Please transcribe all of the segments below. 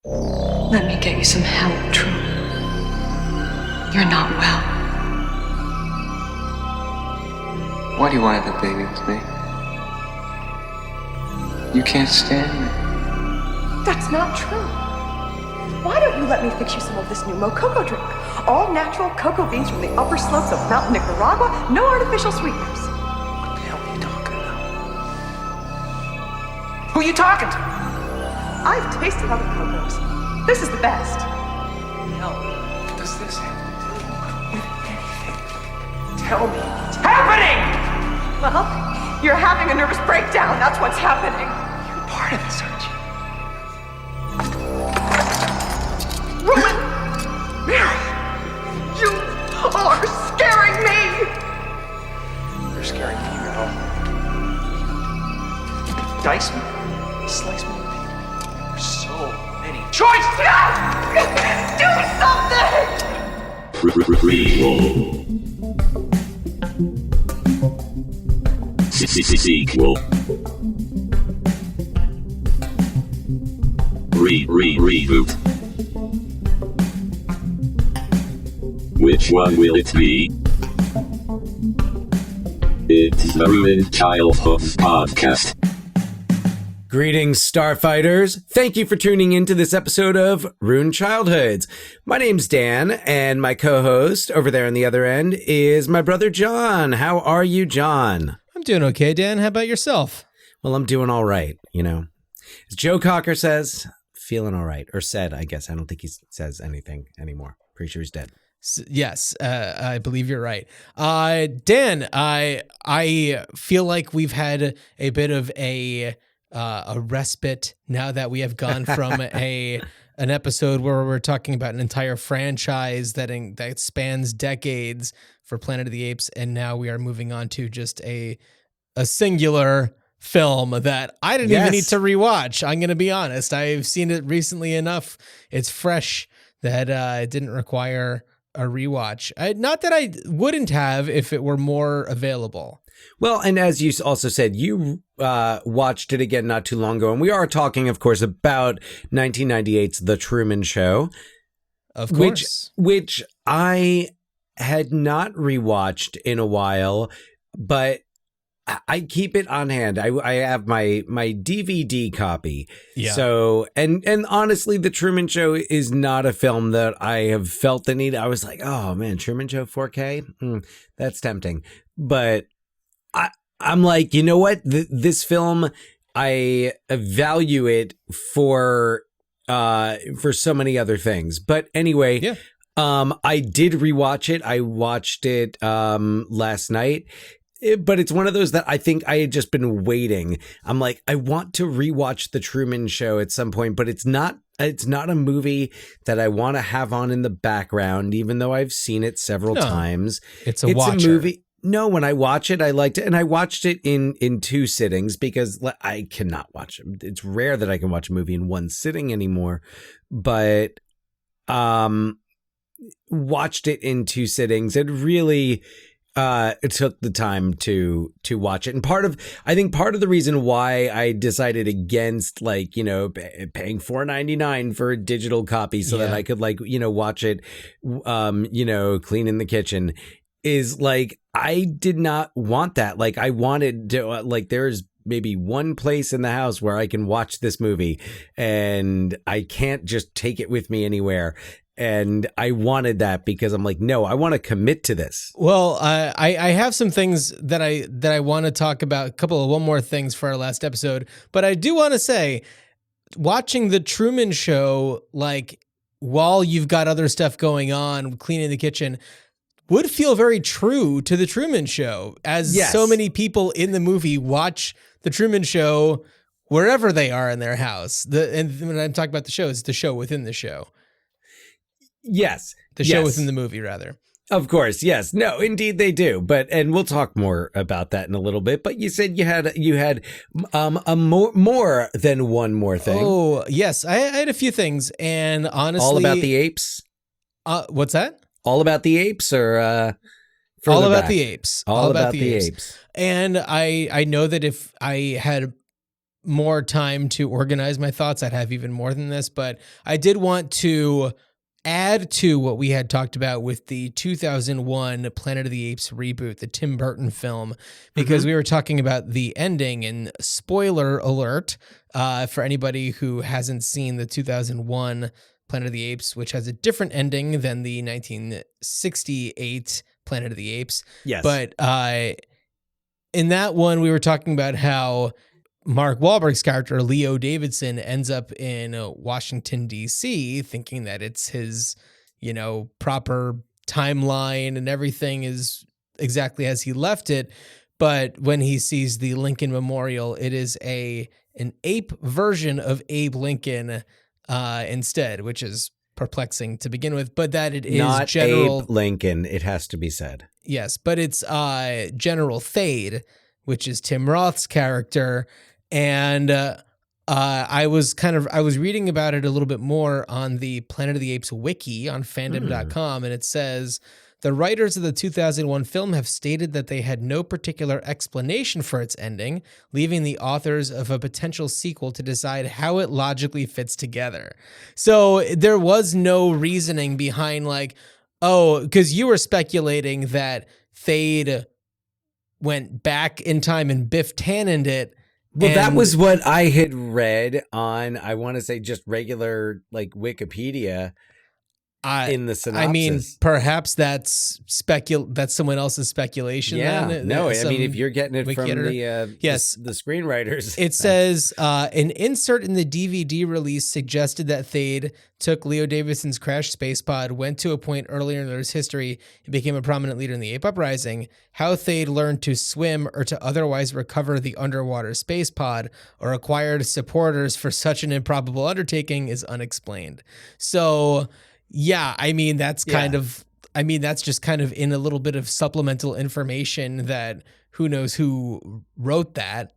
Let me get you some help, Truman. You're not well. Why do you want to have a baby with me? You can't stand me. That's not true. Why don't you let me fix you some of this new Mococo drink? All natural cocoa beans from the upper slopes of Mountain Nicaragua, no artificial sweeteners. What the hell are you talking about? Who are you talking to? I've tasted other cocos. This is the best. Hell, what does this have to do with anything? Tell me what's happening! Well, you're having a nervous breakdown. That's what's happening. You're part of this, aren't you? Roman! Mary! You are scaring me! You're scaring me, girl. Dice me. Slice me. There's so many choices! No! Do something! Prequel. Sequel. Reboot. Which one will it be? It's the Ruined Childhoods podcast. Greetings, Starfighters. Thank you for tuning into this episode of Ruined Childhoods. My name's Dan, and my co-host over there on the other end is my brother John. How are you, John? I'm doing okay, Dan. How about yourself? Well, I'm doing all right, you know. As Joe Cocker says, feeling all right. Or said, I guess. I don't think he says anything anymore. Pretty sure he's dead. Yes, I believe you're right. Dan, I feel like we've had a bit of a respite now that we have gone from an episode where we're talking about an entire franchise that spans decades for Planet of the Apes, and now we are moving on to just a singular film that I didn't even need to rewatch. I'm going to be honest. I've seen it recently enough. It's fresh that it didn't require a rewatch. Not that I wouldn't have if it were more available. Well, and as you also said, you watched it again not too long ago, and we are talking, of course, about 1998's The Truman Show. Of course. Which I had not rewatched in a while, but I keep it on hand. I have my DVD copy. Yeah. So, and honestly, The Truman Show is not a film that I have felt the need. I was like, oh man, Truman Show 4K? That's tempting. But I'm like, you know what? This film, I value it for so many other things. But anyway, yeah. I did rewatch it. I watched it last night. But it's one of those that I think I had just been waiting. I'm like, I want to rewatch The Truman Show at some point, but it's not a movie that I want to have on in the background, even though I've seen it several times. It's a movie. No, when I watch it, I liked it. And I watched it in two sittings because I cannot watch it. It's rare that I can watch a movie in one sitting anymore. But watched it in two sittings. It really it took the time to watch it. And I think part of the reason why I decided against paying $4.99 for a digital copy so that I could watch it, clean in the kitchen is I did not want that. I wanted to, there's maybe one place in the house where I can watch this movie and I can't just take it with me anywhere. And I wanted that because I'm like, no, I want to commit to this. Well, I have some things that I want to talk about, one more things for our last episode. But I do want to say, watching The Truman Show, while you've got other stuff going on, cleaning the kitchen, would feel very true to The Truman Show, as so many people in the movie watch The Truman Show wherever they are in their house. And when I'm talking about the show, it's the show within the show. Yes. The show within the movie, rather. Of course. Yes. No, indeed they do. And we'll talk more about that in a little bit. But you said you had a more than one more thing. Oh, yes. I had a few things. And honestly. All about the apes? What's that? All about the apes or All about back? the apes. All about the apes. And I know that if I had more time to organize my thoughts, I'd have even more than this, but I did want to add to what we had talked about with the 2001 Planet of the Apes reboot, the Tim Burton film, because we were talking about the ending, and spoiler alert for anybody who hasn't seen the 2001 Planet of the Apes, which has a different ending than the 1968 Planet of the Apes. Yes. But in that one, we were talking about how Mark Wahlberg's character, Leo Davidson, ends up in Washington, D.C., thinking that it's his, proper timeline and everything is exactly as he left it. But when he sees the Lincoln Memorial, it is an ape version of Abe Lincoln instead, which is perplexing to begin with. But that it is not General Abe Lincoln, it has to be said. Yes, but it's General Thade, which is Tim Roth's character. And I was reading about it a little bit more on the Planet of the Apes wiki on fandom.com, and it says the writers of the 2001 film have stated that they had no particular explanation for its ending, leaving the authors of a potential sequel to decide how it logically fits together. So there was no reasoning behind because you were speculating that Thade went back in time and Biff Tannen'd it. Well, that was what I had read on, I want to say, just regular Wikipedia in the synopsis. I mean, perhaps that's someone else's speculation. Yeah, then. no, I mean, if you're getting it from the screenwriters. It says, an insert in the DVD release suggested that Thade took Leo Davidson's crashed space pod, went to a point earlier in Earth's history, and became a prominent leader in the Ape Uprising. How Thade learned to swim or to otherwise recover the underwater space pod or acquired supporters for such an improbable undertaking is unexplained. So, yeah, I mean, that's just kind of in a little bit of supplemental information that who knows who wrote that.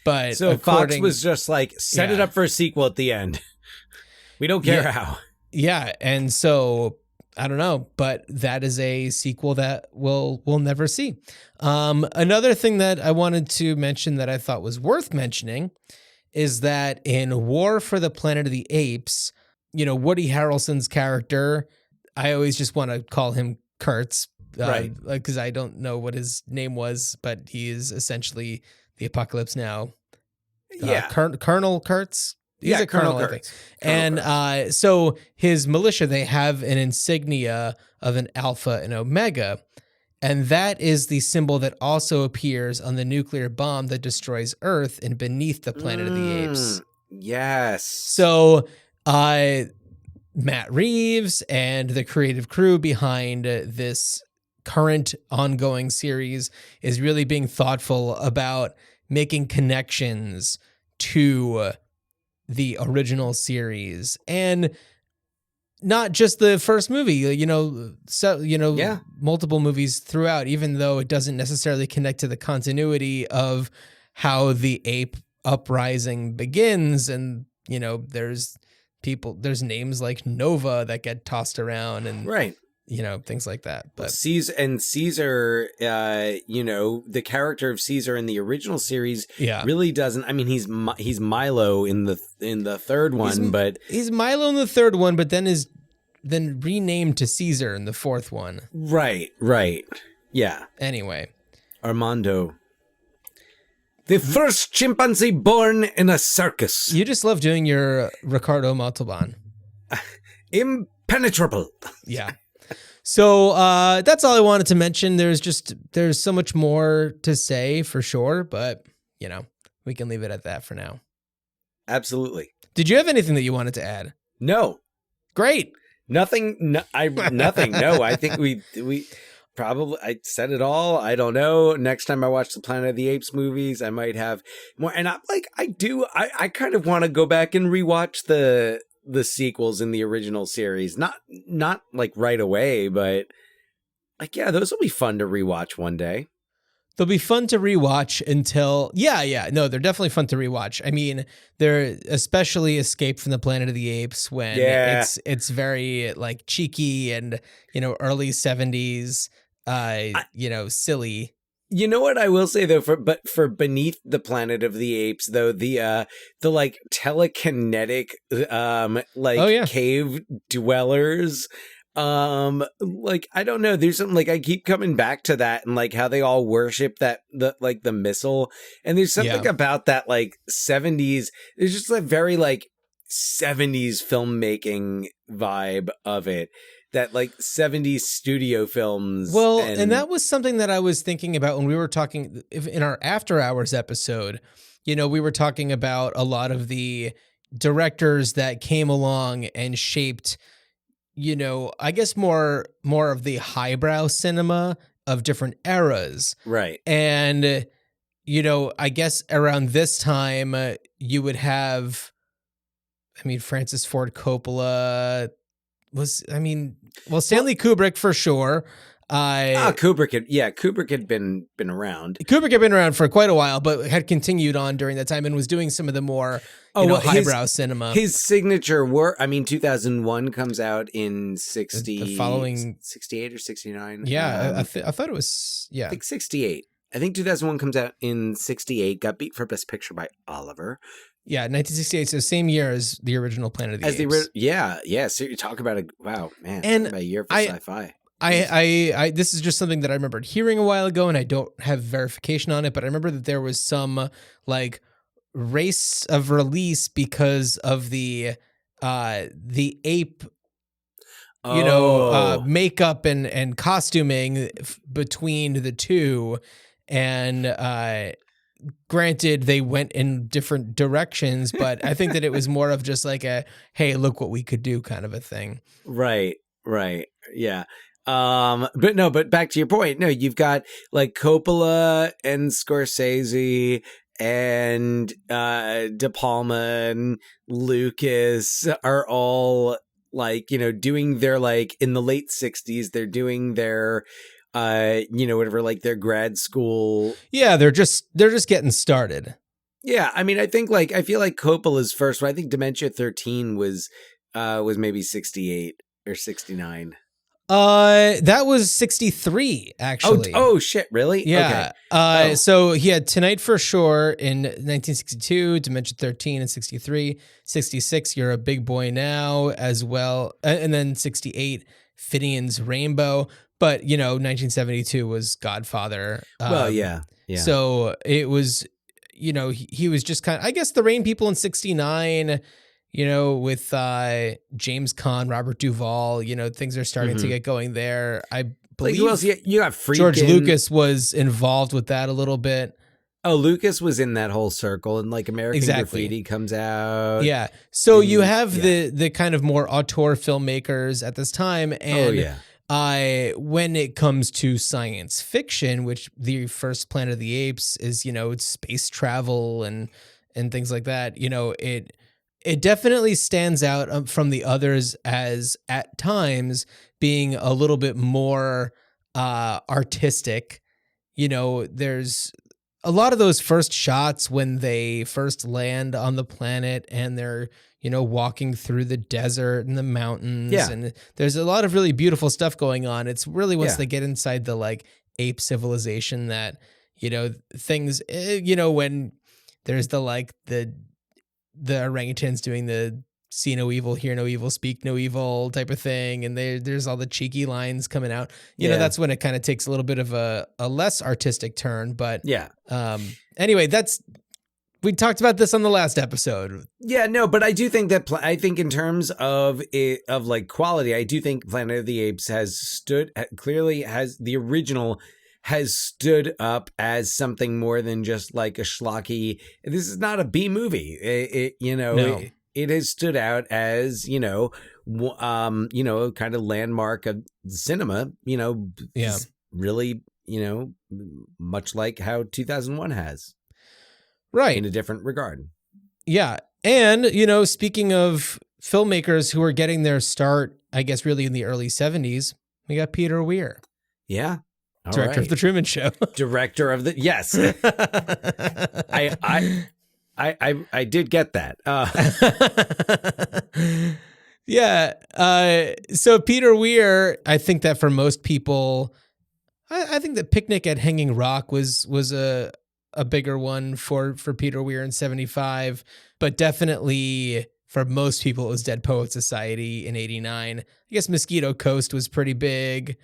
But so Fox was just set it up for a sequel at the end. We don't care how. Yeah, and so I don't know, but that is a sequel that we'll never see. Another thing that I wanted to mention that I thought was worth mentioning is that in War for the Planet of the Apes, Woody Harrelson's character, I always just want to call him Kurtz, right? Because I don't know what his name was, but he is essentially the Apocalypse Now. Colonel Kurtz. He's a colonel, I think. And so his militia, they have an insignia of an Alpha and Omega, and that is the symbol that also appears on the nuclear bomb that destroys Earth and beneath the Planet of the Apes. Yes. So Matt Reeves and the creative crew behind this current ongoing series is really being thoughtful about making connections to the original series, and not just the first movie, multiple movies throughout, even though it doesn't necessarily connect to the continuity of how the ape uprising begins. And, there's names like Nova that get tossed around and things like that. But Caesar, the character of Caesar in the original series really doesn't. I mean, he's Milo in the third one, but he's Milo in the third one, but then renamed to Caesar in the fourth one. Right. Yeah. Anyway, Armando, the first chimpanzee born in a circus. You just love doing your Ricardo Montalban. Impenetrable. Yeah. So that's all I wanted to mention. There's so much more to say for sure, but we can leave it at that for now. Absolutely. Did you have anything that you wanted to add? No. Great. Nothing. Nothing. No, I think we probably, I said it all. I don't know. Next time I watch the Planet of the Apes movies, I might have more. And I kind of want to go back and rewatch the sequels in the original series. Not right away, but those will be fun to rewatch one day. They'll be fun to rewatch until no, they're definitely fun to rewatch. I mean, they're especially Escape from the Planet of the Apes when it's very cheeky and early 70s silly. You know what I will say though, for Beneath the Planet of the Apes though, the like telekinetic cave dwellers, like I don't know, there's something like I keep coming back to that and like how they all worship the missile, and there's something about that like 70s. There's just a very like 70s filmmaking vibe of it. That like 70s studio films. Well, and that was something that I was thinking about when we were talking in our After Hours episode. You know, we were talking about a lot of the directors that came along and shaped, you know, I guess more of the highbrow cinema of different eras. Right. And, you know, I guess around this time, you would have, I mean, Francis Ford Coppola Stanley Kubrick for sure. Kubrick had been around. Kubrick had been around for quite a while, but had continued on during that time and was doing some of the more highbrow cinema. His signature work, 2001 comes out in 68 or 69. Yeah, I thought it was, I think 68. I think 2001 comes out in 68, got beat for Best Picture by Oliver. Yeah, 1968, so same year as the original Planet of the Apes. Yeah. So you talk about a year for sci-fi. I this is just something that I remembered hearing a while ago, and I don't have verification on it, but I remember that there was some like race of release because of the ape, makeup and costuming between the two, and granted, they went in different directions, but I think that it was more of just like a, hey, look what we could do kind of a thing. Right. Yeah. But back to your point. No, you've got like Coppola and Scorsese and De Palma and Lucas are all like, doing their like in the late 60s, they're doing their whatever, like their grad school. Yeah, they're just getting started. Yeah, I feel like Coppola's first one, I think Dementia 13 was maybe 68 or 69. That was 63 actually. Oh shit, really? Yeah. Okay. So he had Tonight for Sure in 1962, Dementia 13 in 63, 66 You're a Big Boy Now as well, and then 68 Finian's Rainbow. But, 1972 was Godfather. Yeah. So it was, he was just kind of, I guess the Rain People in 69, with James Caan, Robert Duvall, things are starting to get going there. I believe who else? You got freaking George Lucas was involved with that a little bit. Oh, Lucas was in that whole circle, and like American Graffiti comes out. Yeah. So you have the kind of more auteur filmmakers at this time. And when it comes to science fiction, which the first Planet of the Apes is, it's space travel and things like that, it definitely stands out from the others as at times being a little bit more artistic. There's a lot of those first shots when they first land on the planet and they're, walking through the desert and the mountains. Yeah. And there's a lot of really beautiful stuff going on. It's really once they get inside the like ape civilization that, things, when there's the orangutans doing the see no evil, hear no evil, speak no evil type of thing. And there's all the cheeky lines coming out. That's when it kind of takes a little bit of a less artistic turn. But anyway, we talked about this on the last episode. Yeah, no, but I do think that in terms of like quality, I do think Planet of the Apes the original has stood up as something more than just like a schlocky. This is not a B movie. It has stood out as, kind of landmark of cinema, really, much like how 2001 has. Right. In a different regard. Yeah. And, speaking of filmmakers who are getting their start, I guess, really in the early 70s, we got Peter Weir. Yeah. Director of The Truman Show. Director of the, yes. I did get that. Yeah. So Peter Weir, I think that for most people, I think that Picnic at Hanging Rock was a bigger one for Peter Weir in 75, but definitely for most people it was Dead Poet Society in 89. I guess Mosquito Coast was pretty big.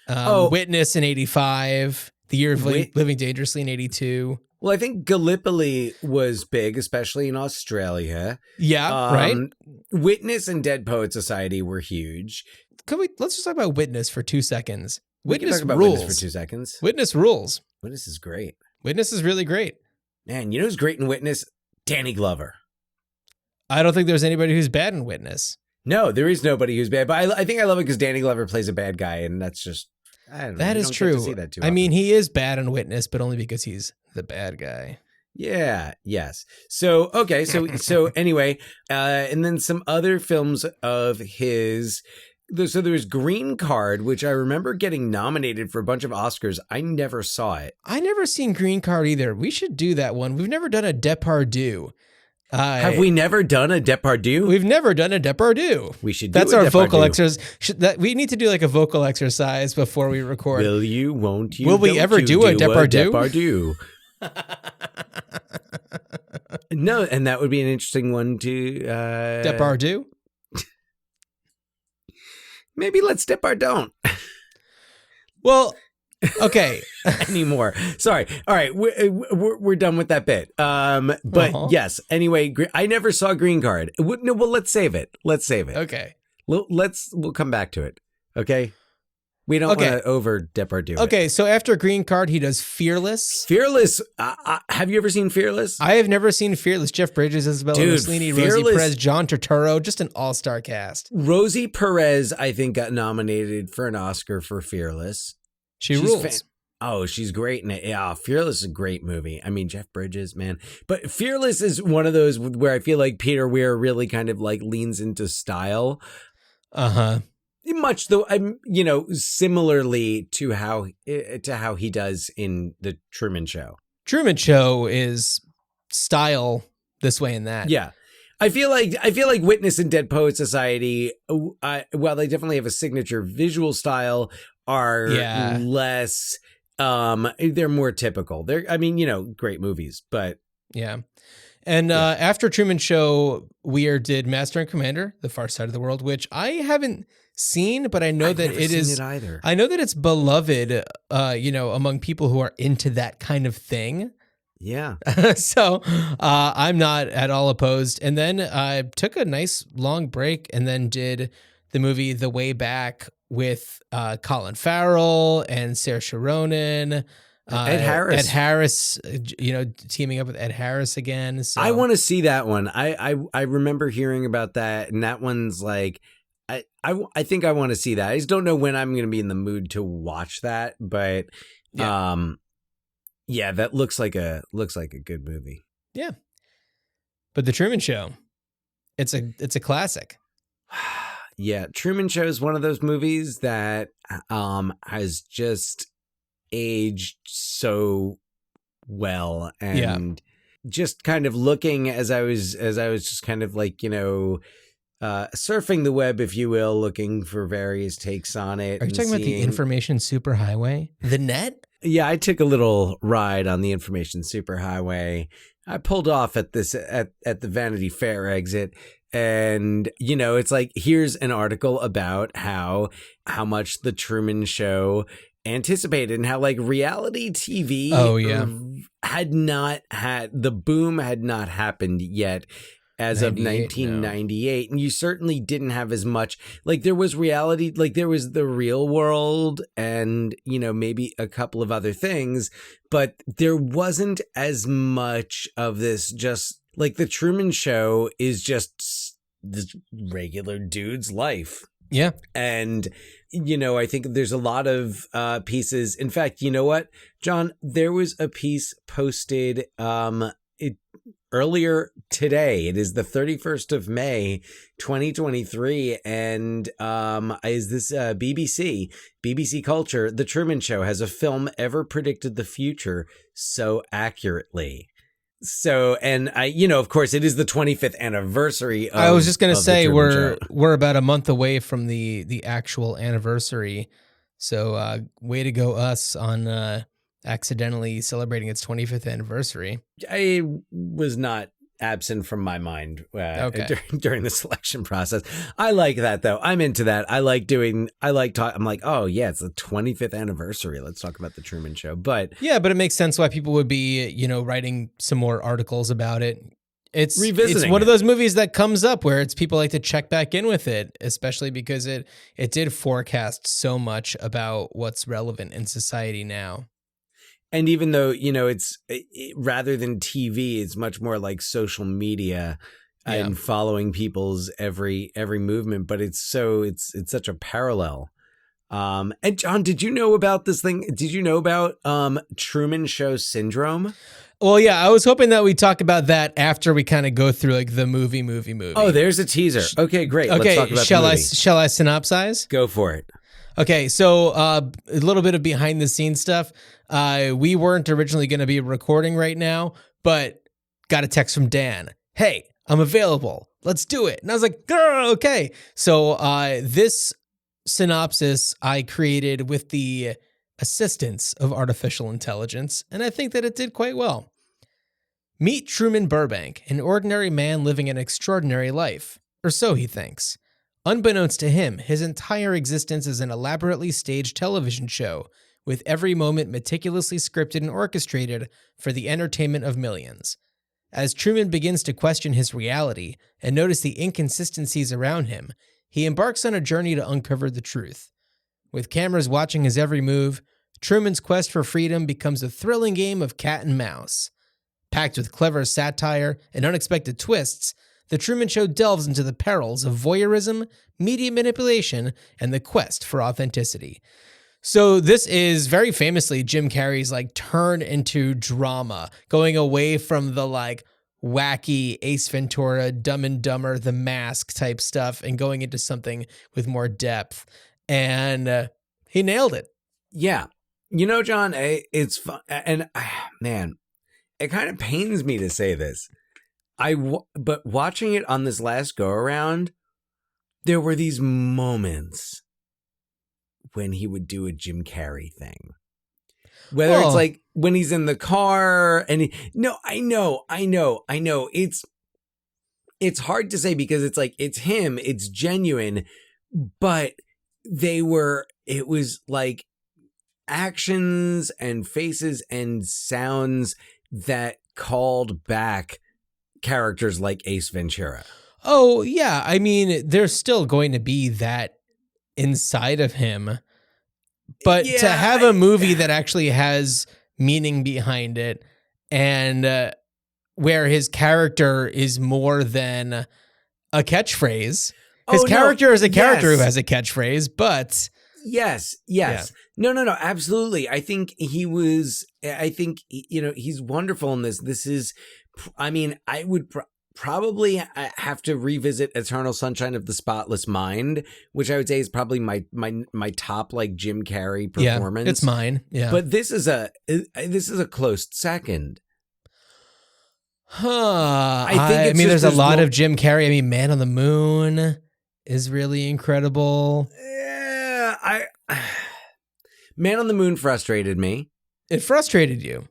Witness in 85, The Year of Living Dangerously in 82. Well, I think Gallipoli was big, especially in Australia. Yeah, right. Witness and Dead Poet Society were huge. Let's just talk about Witness for 2 seconds. We can Witness talk about rules. Witness for 2 seconds. Witness rules. Witness is great. Witness is really great. Man, you know who's great in Witness? Danny Glover. I don't think there's anybody who's bad in Witness. No, there is nobody who's bad, but I think I love it because Danny Glover plays a bad guy, and that's just, I don't know. That You is don't get true. to see that too I often. mean, he is bad in Witness, but only because he's the bad guy. Yeah, yes. So, okay, so anyway, and then some other films of his. So there was Green Card, which I remember getting nominated for a bunch of Oscars. I never saw it. I never seen Green Card either. We should do that one. We've never done a Depardieu. Have we never done a Depardieu? We've never done a Depardieu. We should do That's a our Depardieu. vocal exercise. We need to do like a vocal exercise before we record. Will you, won't you? Will we don't ever you do a Depardieu? No, and that would be an interesting one to... Depardieu? Maybe let's dip our don't. Well, okay. Anymore. Sorry. All right. We're done with that bit. But yes. Anyway, I never saw Green Card. No, well, let's save it. Okay. We'll come back to it. Okay. We don't want to over Depardieu. Okay. So after Green Card, he does Fearless. Fearless. Have you ever seen Fearless? I have never seen Fearless. Jeff Bridges, Isabella Rossellini, Rosie Fearless- Perez, John Turturro, just an all-star cast. Rosie Perez, I think, got nominated for an Oscar for Fearless. She's rules. She's great in it. Yeah, Fearless is a great movie. I mean, Jeff Bridges, man. But Fearless is one of those where I feel like Peter Weir really kind of like leans into style. Uh-huh. Much though, similarly to how he does in the Truman Show. Truman Show is style this way and that. Yeah. I feel like Witness and Dead Poet Society, while they definitely have a signature visual style, are less, they're more typical. Great movies, but. Yeah. And after Truman Show, Weir did Master and Commander, The Far Side of the World, which I haven't seen, but I know I've that never it seen is. It either. I know that it's beloved, among people who are into that kind of thing. Yeah. So I'm not at all opposed. And then I took a nice long break and then did the movie The Way Back with Colin Farrell and Saoirse Ronan. Ed Harris. Teaming up with Ed Harris again. So. I want to see that one. I remember hearing about that, and that one's like, I think I want to see that. I just don't know when I'm going to be in the mood to watch that, but that looks like a good movie. Yeah. But The Truman Show, it's a classic. Yeah, Truman Show is one of those movies that has just aged so well, and just kind of looking as I was just kind of like surfing the web, if you will, looking for various takes on it. Are you talking about the information superhighway, the net? Yeah, I took a little ride on the information superhighway. I pulled off at the Vanity Fair exit. And, it's like, here's an article about how much the Truman Show anticipated and how like reality TV the boom had not happened yet as of 1998. No. And you certainly didn't have as much, like there was reality, like there was The Real World and, maybe a couple of other things, but there wasn't as much of this. Just like the Truman Show is just this regular dude's life. Yeah. And, I think there's a lot of pieces. In fact, you know what, John, there was a piece posted earlier today. It is the 31st of May, 2023. And is this BBC Culture? The Truman Show, has a film ever predicted the future so accurately? So, and of course, it is the 25th anniversary. I was just going to say we're about a month away from the actual anniversary. So way to go us on accidentally celebrating its 25th anniversary. I was not absent from my mind during the selection process. I like that though. I'm into that. I'm like, oh yeah, it's the 25th anniversary. Let's talk about the Truman Show. But yeah, but it makes sense why people would be, writing some more articles about it. It's one of those movies that comes up where it's people like to check back in with it, especially because it did forecast so much about what's relevant in society now. And even though, rather than TV, it's much more like social media and following people's every movement. But it's such a parallel. And John, did you know about this thing? Did you know about Truman Show syndrome? Well, yeah, I was hoping that we talk about that after we kind of go through like the movie. Oh, there's a teaser. Okay, great. Okay, let's talk about the movie. Shall I synopsize? Go for it. Okay, so a little bit of behind the scenes stuff. We weren't originally going to be recording right now, but got a text from Dan. Hey, I'm available. Let's do it. And I was like, girl, okay. So this synopsis I created with the assistance of artificial intelligence, and I think that it did quite well. Meet Truman Burbank, an ordinary man living an extraordinary life, or so he thinks. Unbeknownst to him, his entire existence is an elaborately staged television show, with every moment meticulously scripted and orchestrated for the entertainment of millions. As Truman begins to question his reality and notice the inconsistencies around him, he embarks on a journey to uncover the truth. With cameras watching his every move, Truman's quest for freedom becomes a thrilling game of cat and mouse. Packed with clever satire and unexpected twists, The Truman Show delves into the perils of voyeurism, media manipulation, and the quest for authenticity. So this is very famously Jim Carrey's like turn into drama, going away from the like wacky Ace Ventura, Dumb and Dumber, The Mask type stuff and going into something with more depth. And he nailed it. Yeah. John, it's fun. And man, it kind of pains me to say this. But watching it on this last go around, there were these moments when he would do a Jim Carrey thing. Whether it's like when he's in the car and I know. It's hard to say because it's like, it's him, it's genuine, but it was like actions and faces and sounds that called back characters like Ace Ventura. Oh, yeah. I mean, there's still going to be that inside of him. But to have a movie that actually has meaning behind it and where his character is more than a catchphrase. His character is a character who has a catchphrase, but... Yes. Yeah. No, absolutely. I think he's wonderful in this. This is, I would probably have to revisit Eternal Sunshine of the Spotless Mind, which I would say is probably my top like Jim Carrey performance. Yeah, it's mine. Yeah. But this is a close second. I mean, there's a lot of Jim Carrey. I mean, Man on the Moon is really incredible. Yeah, Man on the Moon frustrated me. It frustrated you.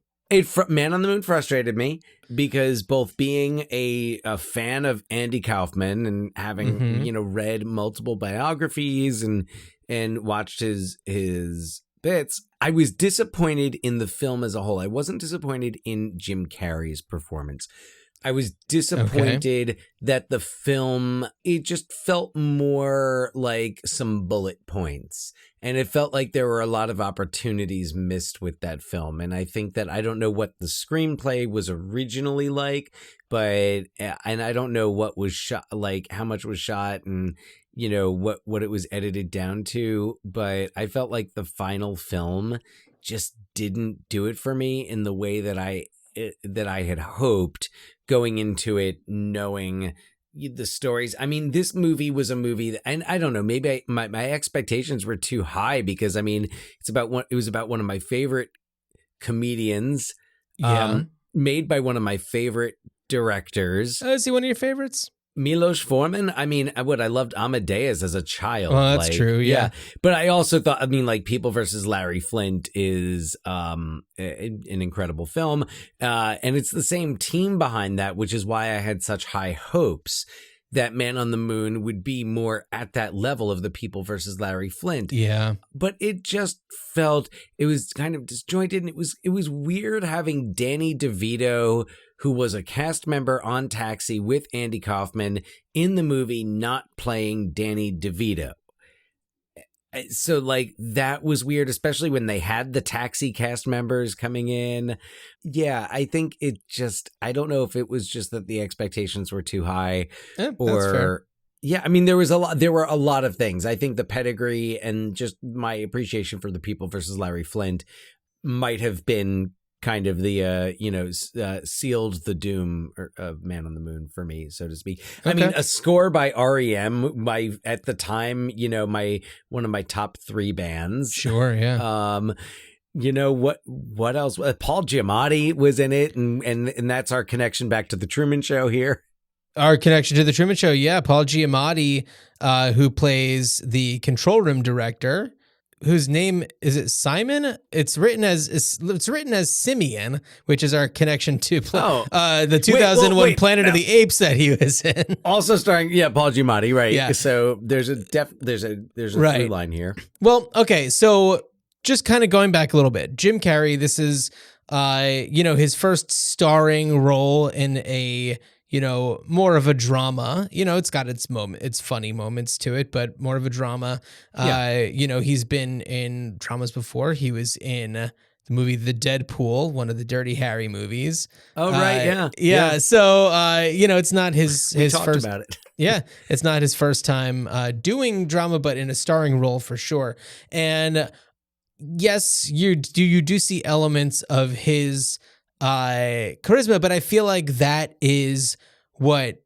Man on the Moon frustrated me because both being a fan of Andy Kaufman and having read multiple biographies and watched his bits, I was disappointed in the film as a whole. I wasn't disappointed in Jim Carrey's performance. I was disappointed that the film, it just felt more like some bullet points. And it felt like there were a lot of opportunities missed with that film. And I think that I don't know what the screenplay was originally like, and I don't know what was shot, like how much was shot and, what it was edited down to. But I felt like the final film just didn't do it for me in the way that I had hoped going into it, knowing the stories. I mean, this movie was a movie that, and I don't know, maybe my expectations were too high because it was about one of my favorite comedians, made by one of my favorite directors. Is he one of your favorites? Milos Forman. I mean, I loved Amadeus as a child. Well, that's true. Yeah. But I also thought, I mean, like People versus Larry Flint is an incredible film. And it's the same team behind that, which is why I had such high hopes that Man on the Moon would be more at that level of the People versus Larry Flint. Yeah. But it just felt, it was kind of disjointed, and it was weird having Danny DeVito, who was a cast member on Taxi with Andy Kaufman, in the movie, not playing Danny DeVito. So like that was weird, especially when they had the Taxi cast members coming in. Yeah, I think it just, I don't know if it was just that the expectations were too high That's or fair. yeah, I mean there were a lot of things. I think the pedigree and just my appreciation for the People versus Larry Flint might have been kind of the sealed the doom of Man on the Moon for me, so to speak. I mean, a score by REM, at the time, one of my top 3 bands. Sure, yeah. What else? Paul Giamatti was in it, and that's our connection back to the Truman Show here. Our connection to the Truman Show, yeah. Paul Giamatti, who plays the control room director, whose name is it Simon? It's written as Simeon, which is our connection to the 2001 Planet of the Apes that he was in. Also starring Paul Giamatti, right? Yeah. So there's a through line here. Well, okay, so just kind of going back a little bit, Jim Carrey. This is his first starring role in a more of a drama. It's got its funny moments to it, but more of a drama. He's been in dramas before. He was in the movie The Deadpool, one of the Dirty Harry movies. Oh, right. Yeah. So, it's not his talked first about it. Yeah. It's not his first time doing drama, but in a starring role for sure. And yes, you do see elements of his charisma, but I feel like that is what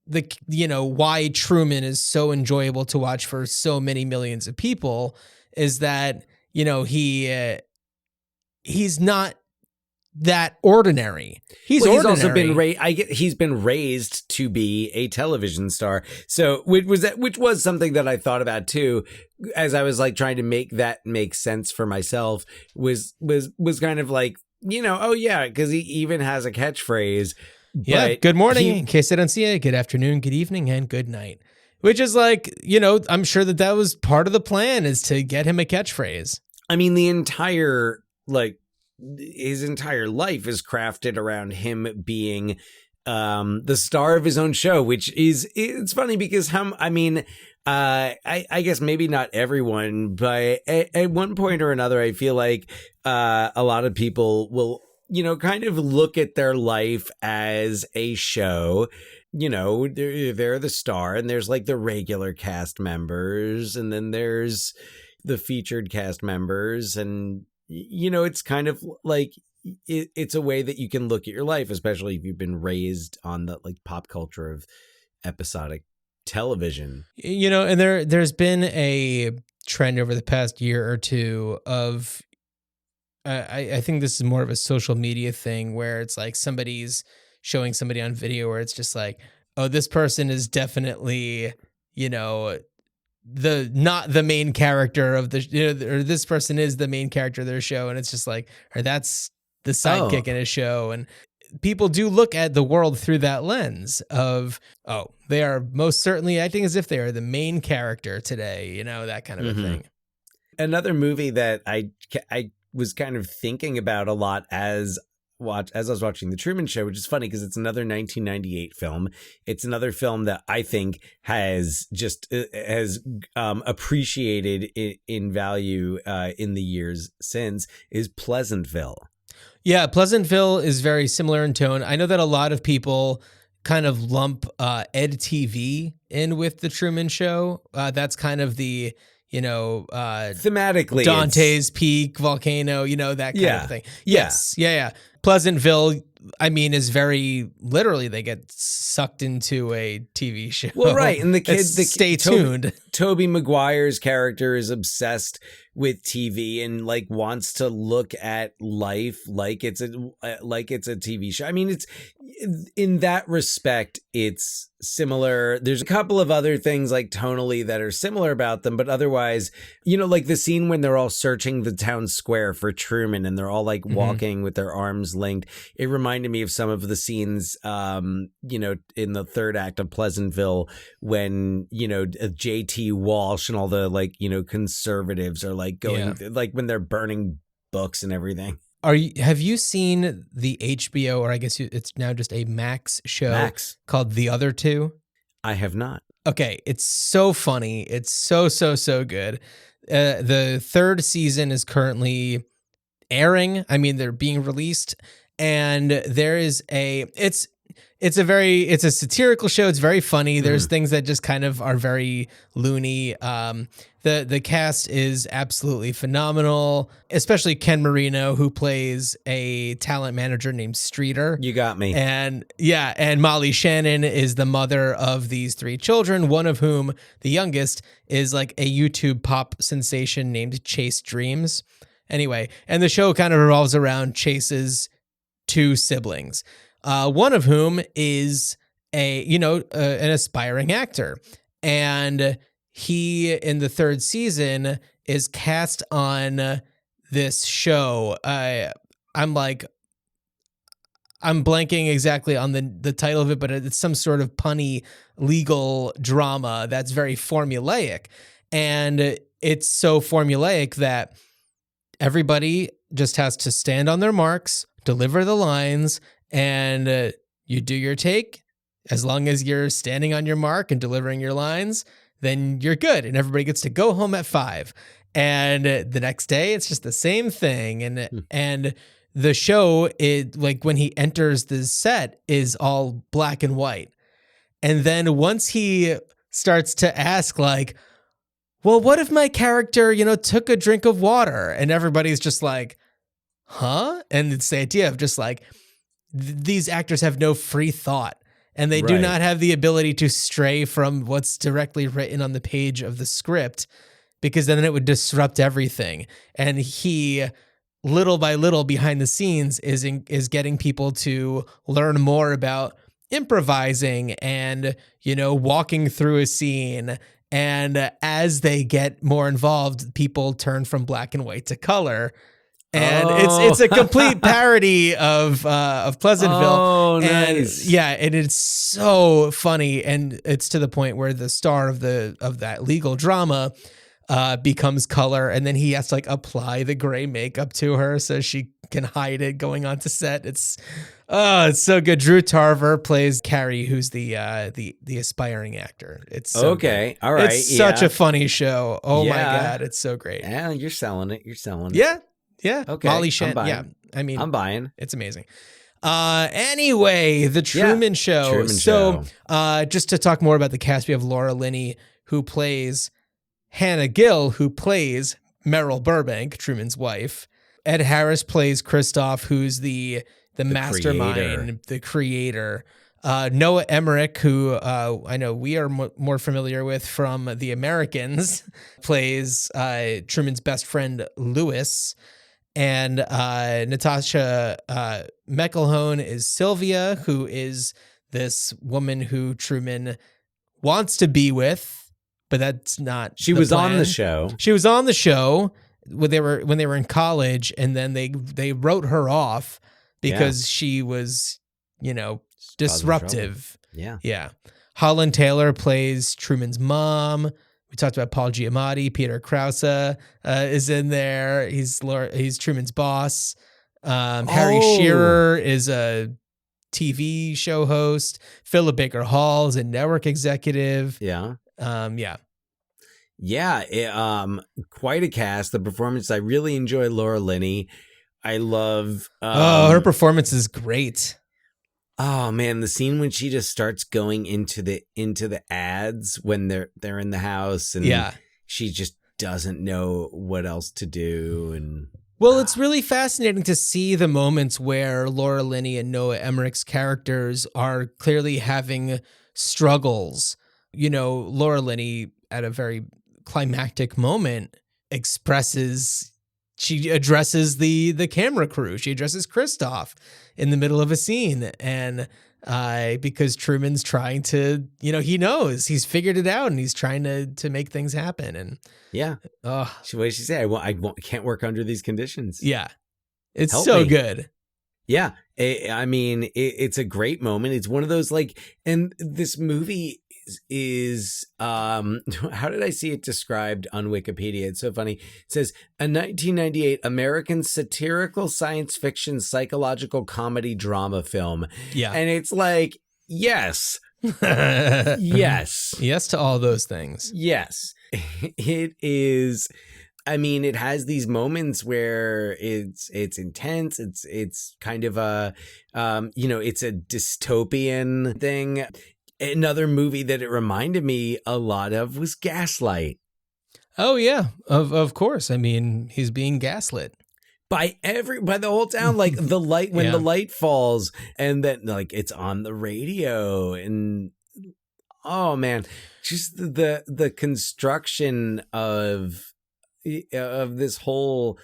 why Truman is so enjoyable to watch for so many millions of people, is that he's not that ordinary. He's ordinary. Also been he's been raised to be a television star. So which was something that I thought about too, as I was like trying to make that make sense for myself. Was kind of like, because he even has a catchphrase. Yeah, good morning, in case I don't see it. Good afternoon, good evening, and good night. Which is like, I'm sure that was part of the plan, is to get him a catchphrase. I mean, his entire life is crafted around him being the star of his own show, which it's funny because I guess maybe not everyone, but at one point or another, I feel like a lot of people will, kind of look at their life as a show. They're the star, and there's like the regular cast members, and then there's the featured cast members, and it's kind of like it's a way that you can look at your life, especially if you've been raised on the like pop culture of episodic television. And there's been a trend over the past year or two of I think this is more of a social media thing, where it's like somebody's showing somebody on video where it's just like, oh, this person is definitely not the main character of the, or this person is the main character of their show, and it's just like, or that's the sidekick in a show. And people do look at the world through that lens of, oh, they are most certainly acting as if they are the main character today, that kind of a thing. Another movie that I was kind of thinking about a lot as I was watching The Truman Show, which is funny because it's another 1998 film. It's another film that I think has appreciated in value in the years since, is Pleasantville. Yeah, Pleasantville is very similar in tone. I know that a lot of people kind of lump EdTV in with The Truman Show. That's kind of the thematically Dante's Peak, Volcano, that kind of thing. Yes. Yeah. Pleasantville, I mean, is very literally they get sucked into a TV show. Well, right, and the kid, stay tuned. Toby Maguire's character is obsessed with TV and like wants to look at life like it's a TV show. I mean, it's in that respect, it's similar. There's a couple of other things like tonally that are similar about them, but otherwise, you know, like the scene when they're all searching the town square for Truman and they're all like walking with their arms linked. It reminded me of some of the scenes, you know, in the third act of Pleasantville when, you know, JT Walsh and all the like, you know, conservatives are like going like when they're burning books and everything. Have you seen the HBO, or I guess it's now just a Max show called The Other Two? I have not. Okay, it's so funny. It's so good. The third season is currently airing. I mean, they're being released, and there is it's a satirical show. It's very funny. There's things that just kind of are very loony. The cast is absolutely phenomenal, especially Ken Marino, who plays a talent manager named Streeter. You got me. And Molly Shannon is the mother of these three children, one of whom, the youngest, is like a YouTube pop sensation named Chase Dreams. Anyway, and the show kind of revolves around Chase's two siblings. One of whom is an aspiring actor, and he in the third season is cast on this show. I'm blanking exactly on the title of it, but it's some sort of punny legal drama that's very formulaic, and it's so formulaic that everybody just has to stand on their marks, deliver the lines. And you do your take. As long as you're standing on your mark and delivering your lines, then you're good. And everybody gets to go home at 5. And the next day, it's just the same thing. And the show, like when he enters the set, is all black and white. And then once he starts to ask, like, well, what if my character, took a drink of water? And everybody's just like, huh? And it's the idea of just like, these actors have no free thought, and they do not have the ability to stray from what's directly written on the page of the script, because then it would disrupt everything. And he, little by little behind the scenes, is getting people to learn more about improvising and, walking through a scene. And as they get more involved, people turn from black and white to color. And it's a complete parody of Pleasantville. Oh, nice. And it's so funny, and it's to the point where the star of that legal drama becomes color, and then he has to like apply the gray makeup to her so she can hide it going onto set. It's so good. Drew Tarver plays Carrie, who's the aspiring actor. It's so okay. Good. All right. It's such a funny show. Oh my God, it's so great. Yeah, you're selling it. Yeah. Okay. Molly Shannon. Yeah. I mean, I'm buying. It's amazing. Anyway, the Truman Show. Just to talk more about the cast, we have Laura Linney, who plays Hannah Gill, who plays Merrill Burbank, Truman's wife. Ed Harris plays Christoph, who's the mastermind, the creator. Noah Emmerich, who I know we are more familiar with from The Americans, plays Truman's best friend, Lewis. And Natasha McElhone is Sylvia, who is this woman who Truman wants to be with, but that's not. She was on the show. She was on the show when they were in college, and then they wrote her off because she was, disruptive. Yeah. Holland Taylor plays Truman's mom. We talked about Paul Giamatti. Peter Krause is in there. He's Truman's boss. Harry Shearer is a TV show host. Philip Baker Hall is a network executive. Yeah. Quite a cast. The performance, I really enjoy Laura Linney. I love. Her performance is great. Oh man, the scene when she just starts going into the ads when they're in the house, and she just doesn't know what else to do. And Well, it's really fascinating to see the moments where Laura Linney and Noah Emmerich's characters are clearly having struggles. You know, Laura Linney at a very climactic moment she addresses the camera crew. She addresses Christoph in the middle of a scene. And because Truman's trying to, he knows, he's figured it out and he's trying to make things happen. And yeah. What did she say? I can't work under these conditions. Yeah. It's Help so me. good. Yeah. It's a great moment. It's one of those and this movie is how did I see it described on Wikipedia? It's so funny. It says a 1998 American satirical science fiction psychological comedy drama film. Yeah. And it's like, yes. Yes. Yes to all those things. Yes. It is. It has these moments where it's intense. It's kind of a, it's a dystopian thing. Another movie that it reminded me a lot of was Gaslight. Oh yeah, of course. He's being gaslit by the whole town. Like the light when the light falls, and then it's on the radio, and oh man, just the construction of this whole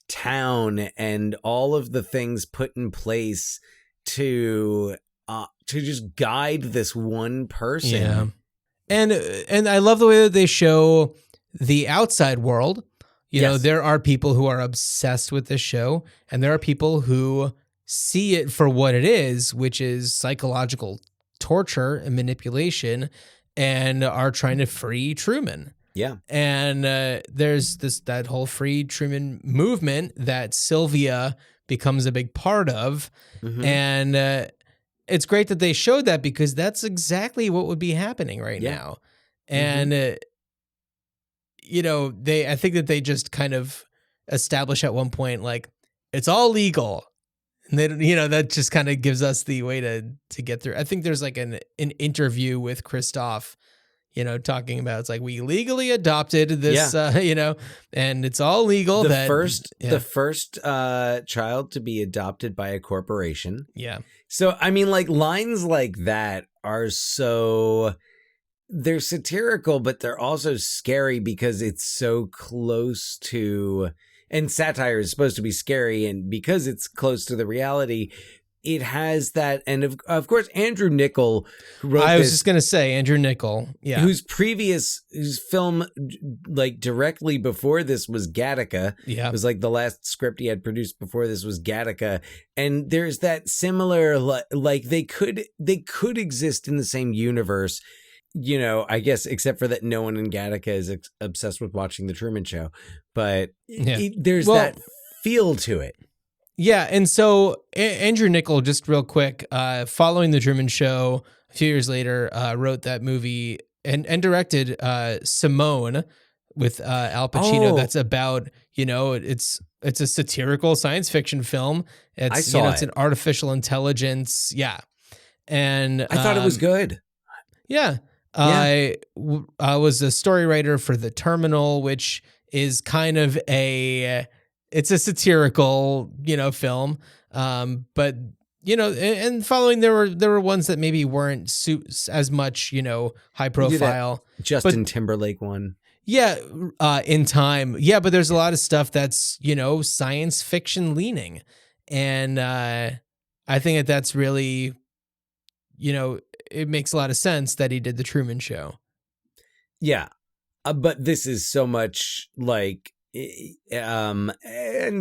town and all of the things put in place to just guide this one person. Yeah. And I love the way that they show the outside world. You know, there are people who are obsessed with this show, and there are people who see it for what it is, which is psychological torture and manipulation, and are trying to free Truman. Yeah. And there's that whole free Truman movement that Sylvia becomes a big part of. Mm-hmm. And it's great that they showed that, because that's exactly what would be happening right now. And, I think that they just kind of establish at one point, it's all legal. And they, that just kind of gives us the way to get through. I think there's an interview with Christoph, talking about, it's we legally adopted this, and it's all legal. The first child to be adopted by a corporation. Yeah. So, lines like that are they're satirical, but they're also scary because it's so close to, and satire is supposed to be scary, and because it's close to the reality, it has that. And of course, Andrew Niccol, who wrote I was just going to say Andrew Niccol, whose film directly before this was Gattaca. Yeah. It was the last script he had produced before this was Gattaca. And there's that similar, they could exist in the same universe, I guess, except for that no one in Gattaca is obsessed with watching the Truman Show. But there's that feel to it. Yeah, and so Andrew Niccol, just real quick, following the Truman Show, a few years later, wrote that movie and directed Simone with Al Pacino. That's about, it's a satirical science fiction film. It's it's an artificial intelligence. Yeah, and I thought it was good. Yeah, I was a story writer for The Terminal, which is kind of it's a satirical, film. But, and following, there were ones that maybe weren't as much, high profile. Justin Timberlake one. Yeah. In Time. Yeah. But there's a lot of stuff that's, science fiction leaning. And I think that's really, it makes a lot of sense that he did the Truman Show. Yeah. But this is so much and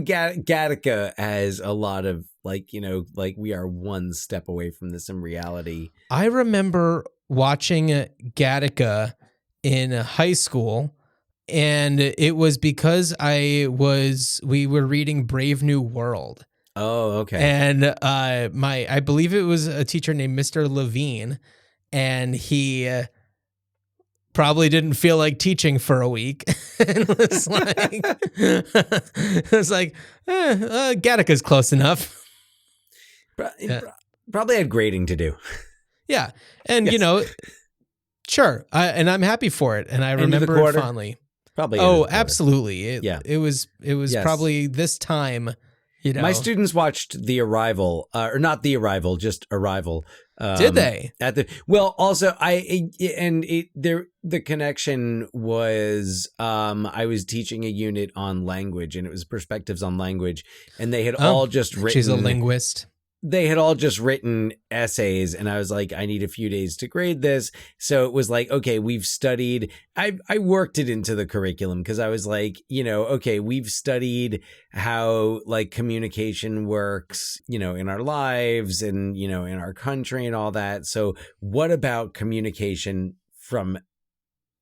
Gattaca has a lot of we are one step away from this in reality. I remember watching Gattaca in high school, and it was because we were reading Brave New World. Oh, okay. And I believe it was a teacher named Mr. Levine, and he probably didn't feel like teaching for a week. And was Gattaca's close enough. Probably had grading to do. Yeah. And, sure. And I'm happy for it. And I remember it fondly. Probably. Oh, absolutely. It was Yes. probably this time. You know, My students watched The Arrival, or not The Arrival, just Arrival. Did they? Also the connection was I was teaching a unit on language, and it was perspectives on language, and they had all just written. She's a linguist. They had all just written essays, and I was like, I need a few days to grade this. So it was like, okay, we've studied. I worked it into the curriculum because I was like, okay, we've studied how like communication works, in our lives and, in our country and all that. So what about communication from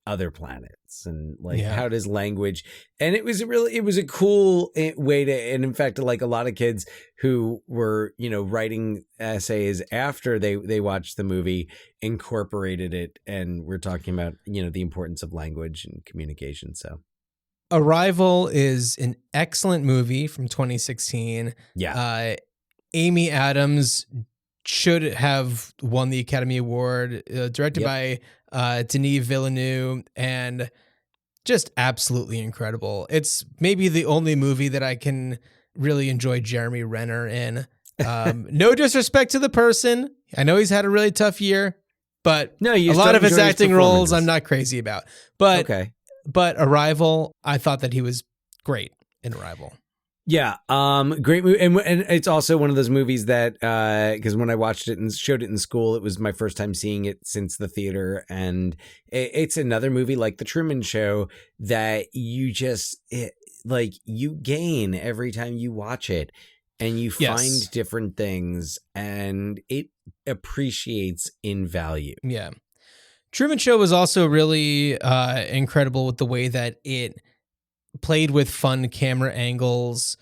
other planets, and like how does language? And it was a cool way to, and in fact, like a lot of kids who were writing essays after they watched the movie incorporated it, and we're talking about the importance of language and communication. So Arrival is an excellent movie from 2016. Amy Adams should have won the Academy Award, directed by Denis Villeneuve, and just absolutely incredible. It's maybe the only movie that I can really enjoy Jeremy Renner in. No disrespect to the person. I know he's had a really tough year, but a lot of his acting roles I'm not crazy about. But Arrival, I thought that he was great in Arrival. Yeah, great movie, and it's also one of those movies that because when I watched it and showed it in school, it was my first time seeing it since the theater, and it's another movie like The Truman Show that you just you gain every time you watch it, and you find different things, and it appreciates in value. Yeah, Truman Show was also really incredible with the way that it played with fun camera angles,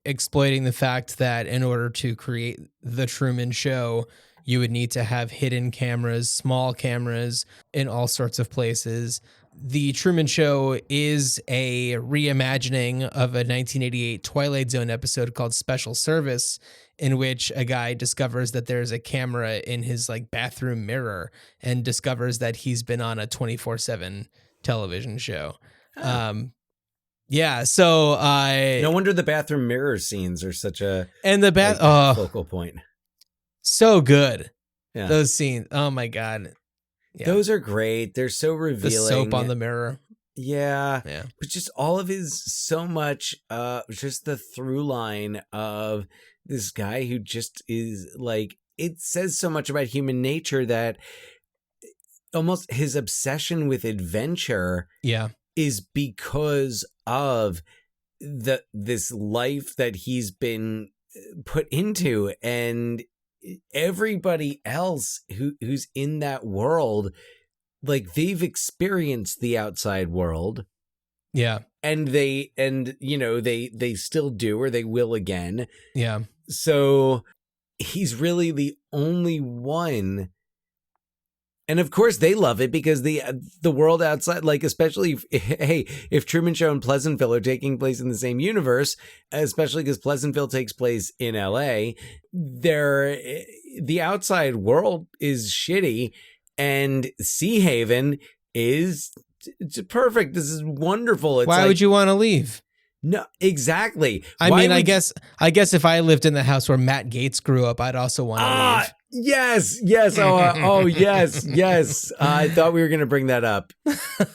exploiting the fact that in order to create the Truman Show, you would need to have hidden cameras, small cameras in all sorts of places. The Truman Show is a reimagining of a 1988 Twilight Zone episode called Special Service, in which a guy discovers that there's a camera in his bathroom mirror and discovers that he's been on a 24/7 television show. So no wonder the bathroom mirror scenes are such a focal point. So good. Yeah. Those scenes. Oh my God. Yeah. Those are great. They're so revealing. The soap on the mirror. Yeah. But just all of his so much just the through line of this guy who just is like, it says so much about human nature that almost his obsession with adventure is because of this life that he's been put into, and everybody else who's in that world, like they've experienced the outside world, and they still do, or they will again. So he's really the only one. And of course they love it because the world outside, like especially if Truman Show and Pleasantville are taking place in the same universe, especially because Pleasantville takes place in LA, the outside world is shitty, and Sea Haven is perfect. This is wonderful. It's Why would you want to leave? No, exactly. I guess if I lived in the house where Matt Gaetz grew up, I'd also want to leave. Yes. Yes. I thought we were going to bring that up.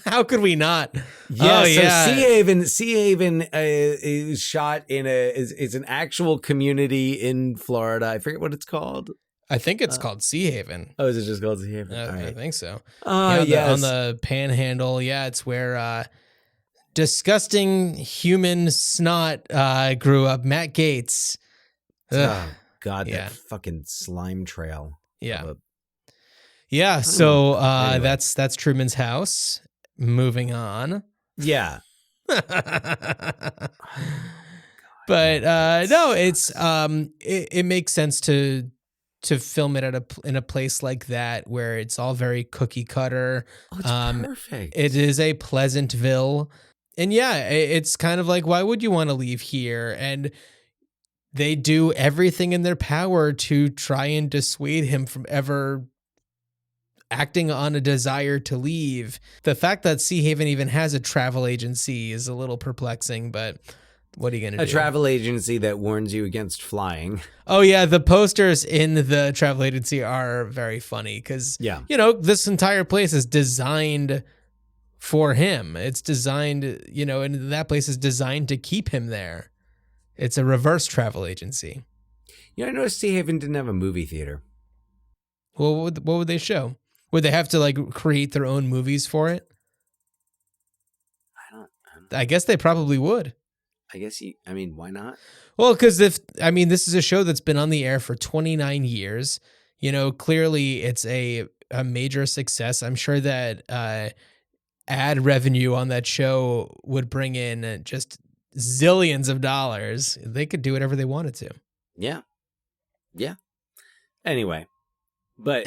How could we not? Yeah. Sea Haven is shot in is an actual community in Florida. I forget what it's called. I think it's called Sea Haven. Oh, is it just called Sea Haven? I think so. Yes. On the Panhandle. Yeah, it's where disgusting human snot grew up. Matt Gaetz. Oh God, that fucking slime trail. So anyway. That's Truman's house. Moving on. Yeah. But no, it's it makes sense to film it in a place like that where it's all very cookie cutter. Oh, it's perfect. It is a Pleasantville. And it's kind of like, why would you want to leave here? And they do everything in their power to try and dissuade him from ever acting on a desire to leave. The fact that Sea Haven even has a travel agency is a little perplexing, but what are you going to do? A travel agency that warns you against flying. Oh, yeah. The posters in the travel agency are very funny because, this entire place is designed for him. It's designed, and that place is designed to keep him there. It's a reverse travel agency. I noticed Sea Haven didn't have a movie theater. Well, what would they show? Would they have to create their own movies for it? I guess they probably would. I guess why not? Well, because this is a show that's been on the air for 29 years. Clearly it's a major success. I'm sure that ad revenue on that show would bring in just zillions of dollars. They could do whatever they wanted to. Yeah. Anyway. But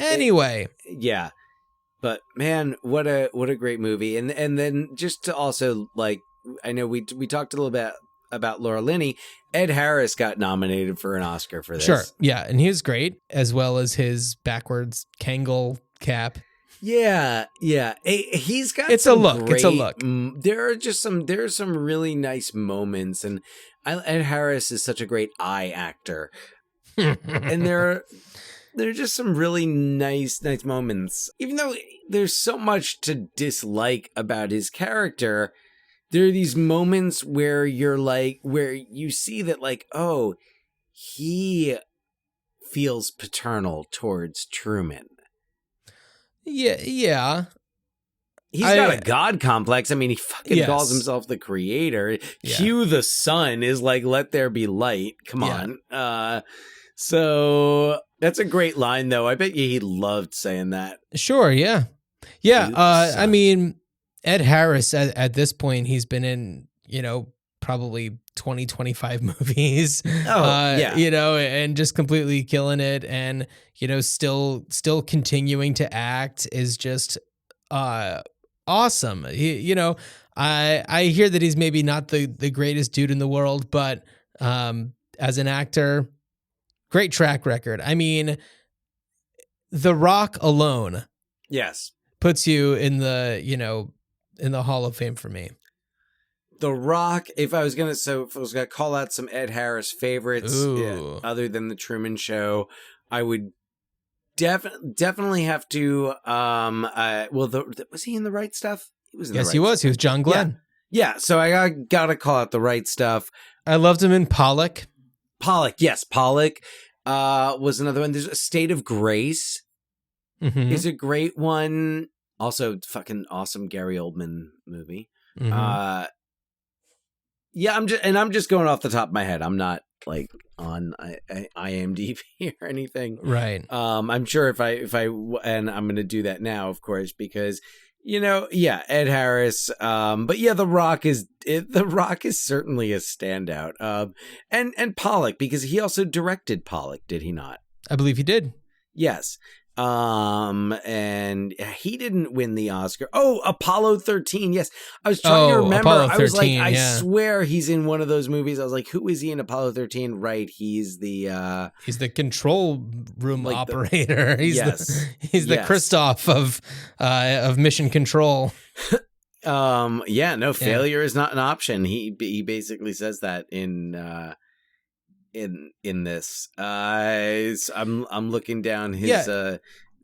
man, what a great movie. And then just to also I know we talked a little bit about Laura Linney. Ed Harris got nominated for an Oscar for this. Sure. Yeah, and he was great, as well as his backwards Kangol cap. Yeah. He's got it's a look. There are some really nice moments, and Ed Harris is such a great eye actor. And there are just some really nice moments. Even though there's so much to dislike about his character, there are these moments where where you see that he feels paternal towards Truman. Yeah. He's got a god complex. He fucking calls himself the creator. Yeah. Q the sun is let there be light. Come on. So that's a great line, though. I bet you he loved saying that. Sure, yeah. Ed Harris, at this point, he's been in, probably 20, 25 movies. And just completely killing it. And, still continuing to act is just awesome. I hear that he's maybe not the greatest dude in the world, but as an actor, great track record. The Rock alone, puts you in the Hall of Fame for me. The Rock. If I was gonna call out some Ed Harris favorites, other than the Truman Show, I would definitely have to. Was he in The Right Stuff? He was. He was. He was John Glenn. Yeah. So I gotta call out The Right Stuff. I loved him in Pollock. Pollock was another one. There's A State of Grace. Mm-hmm. Is a great one. Also, fucking awesome Gary Oldman movie. Mm-hmm. I'm just going off the top of my head. I'm not on IMDb or anything. Right. I'm sure if I and I'm going to do that now, of course, because Ed Harris. But yeah, The Rock is certainly a standout. And Pollock, because he also directed Pollock, did he not? I believe he did. Yes. And he didn't win the Oscar. Oh, Apollo 13. Yes. I was trying to remember. Apollo 13, I was I swear he's in one of those movies. I was like, who is he in Apollo 13? Right. He's the control room operator. He's the yes. Christoph of Mission Control. Failure is not an option. He basically says that in this. I'm looking down his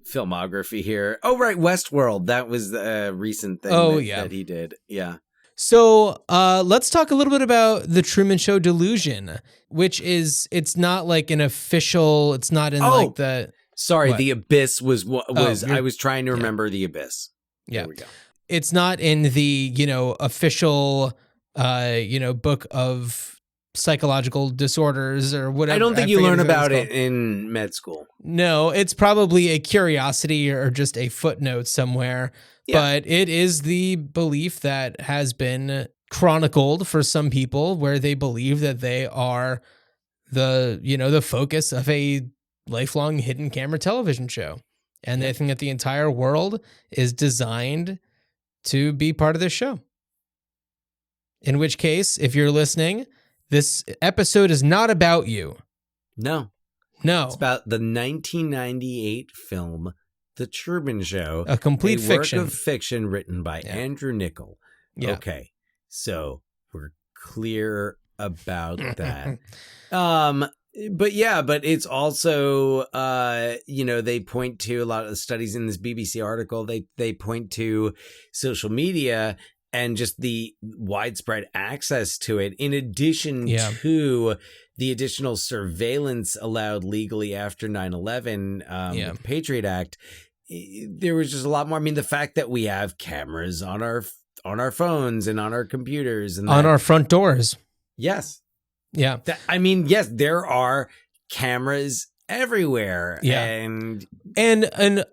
filmography here. Oh, right, Westworld. That was the recent thing that he did. Yeah. So let's talk a little bit about the Truman Show delusion, which it's not an official. It's not in the. Sorry, what? The Abyss was. I was trying to remember The Abyss. Yeah. There we go. It's not in the official book of psychological disorders or whatever. I don't think you learn about it in med school. No, it's probably a curiosity or just a footnote somewhere. Yeah. But it is the belief that has been chronicled for some people where they believe that they are the focus of a lifelong hidden camera television show. And they think that the entire world is designed to be part of this show. In which case, if you're listening, this episode is not about you. No. No. It's about the 1998 film The Truman Show. A complete fiction. Work of fiction written by Yeah. Andrew Niccol. Yeah. Okay. So we're clear about that. But it's also, they point to a lot of the studies in this BBC article. They point to social media and just the widespread access to it, in addition to the additional surveillance allowed legally after 9/11, with the Patriot Act. There was just a lot more. I mean, the fact that we have cameras on our phones and on our computers and on our front doors. Yes. Yeah. Yes, there are cameras everywhere. Yeah. And there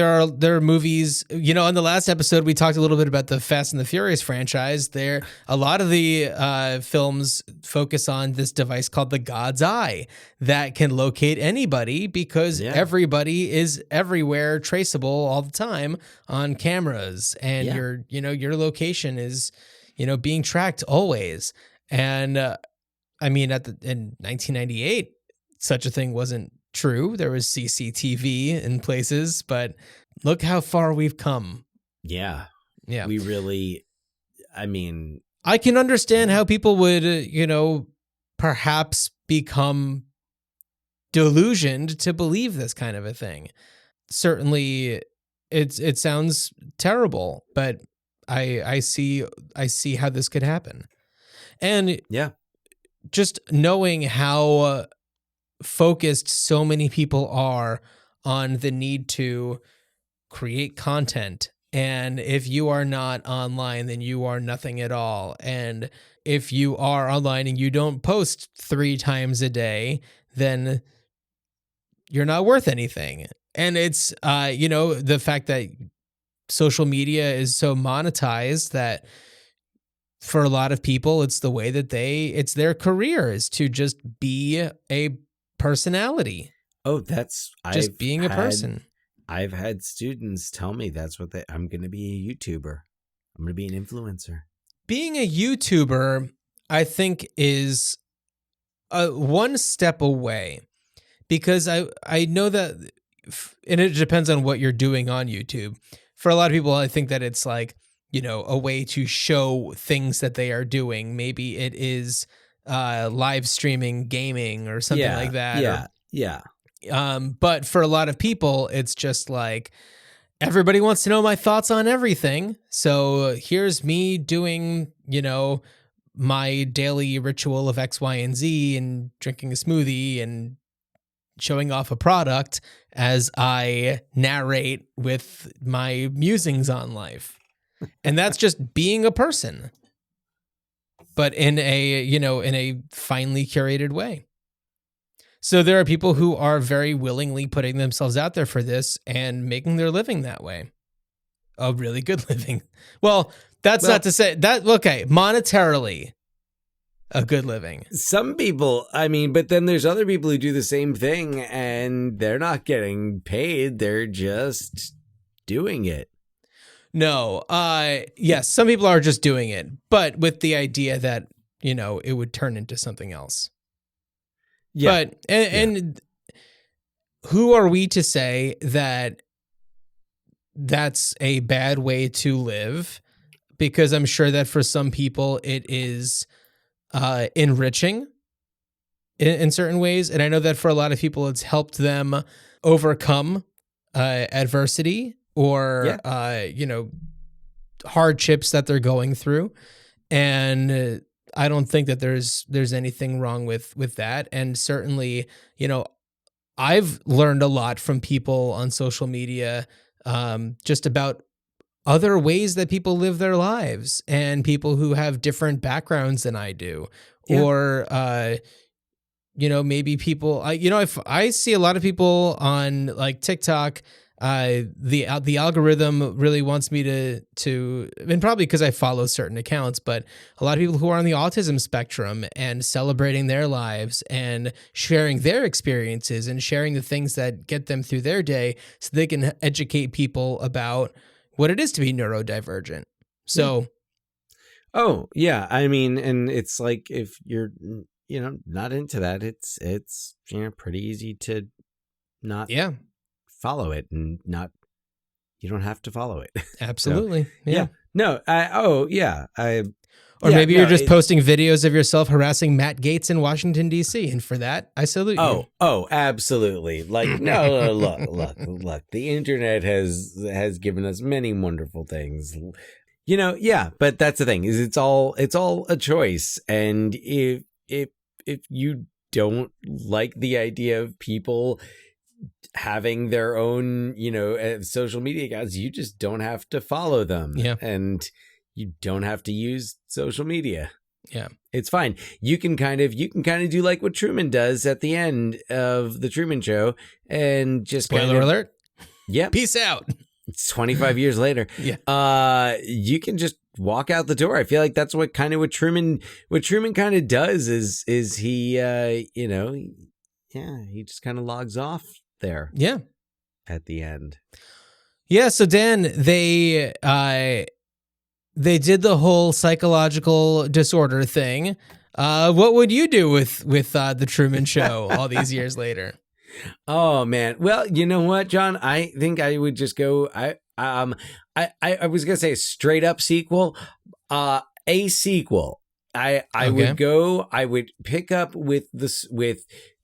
are movies, on the last episode, we talked a little bit about the Fast and the Furious franchise. A lot of the films focus on this device called the God's Eye that can locate anybody because everybody is everywhere, traceable all the time on cameras. And your location is, being tracked always. And in 1998, such a thing wasn't true. There was CCTV in places, but look how far we've come. Yeah. Yeah. We really, I can understand how people would, perhaps become delusioned to believe this kind of a thing. Certainly it sounds terrible, but I see how this could happen. And just knowing how focused so many people are on the need to create content. And if you are not online, then you are nothing at all. And if you are online and you don't post 3 times a day, then you're not worth anything. And it's, the fact that social media is so monetized that for a lot of people, it's the way that it's their career is to just be a personality. Oh, being a person. I've had students tell me that's what I'm going to be a YouTuber. I'm going to be an influencer. Being a YouTuber, I think, is one step away, because I know that, and it depends on what you're doing on YouTube. For a lot of people, I think that it's like, a way to show things that they are doing. Maybe it is live streaming gaming or something like that. But for a lot of people, it's just like, everybody wants to know my thoughts on everything. So here's me doing, my daily ritual of X, Y, and Z and drinking a smoothie and showing off a product as I narrate with my musings on life. And that's just being a person, but in a finely curated way. So there are people who are very willingly putting themselves out there for this and making their living that way. A really good living. Well, that's not to say that, okay, monetarily, a good living. Some people, but then there's other people who do the same thing and they're not getting paid. They're just doing it. No, yes, some people are just doing it, but with the idea that, it would turn into something else. Yeah. But, and who are we to say that that's a bad way to live? Because I'm sure that for some people it is enriching in certain ways. And I know that for a lot of people, it's helped them overcome adversity or, hardships that they're going through. And I don't think that there's anything wrong with that. And certainly, I've learned a lot from people on social media, just about other ways that people live their lives and people who have different backgrounds than I do, or, maybe people, if I see a lot of people on like TikTok, the algorithm really wants me to, and probably because I follow certain accounts, but a lot of people who are on the autism spectrum and celebrating their lives and sharing their experiences and sharing the things that get them through their day so they can educate people about what it is to be neurodivergent. So. Oh, yeah. And it's like, if you're, not into that, it's pretty easy to not follow it and not. You don't have to follow it. Absolutely. So, yeah. No. Or maybe you're just posting videos of yourself harassing Matt Gaetz in Washington, D.C. And for that, I salute you. Oh, absolutely. Like, no, look. The internet has given us many wonderful things. But that's the thing is it's all a choice. And if you don't like the idea of people having their own, social media accounts, you just don't have to follow them. Yeah. And you don't have to use social media. Yeah. It's fine. You can kind of do like what Truman does at the end of the Truman Show and just Spoiler alert. Yeah. Peace out. It's 25 years later. Yeah. You can just walk out the door. I feel like that's what Truman kind of does is he he just kind of logs off there. Yeah. At the end. Yeah, so Dan, they did the whole psychological disorder thing. What would you do with the Truman Show all these years later? Oh man. Well, you know what, John? I think I would just go. I was gonna say a straight up sequel. A sequel. I would go. I would pick up with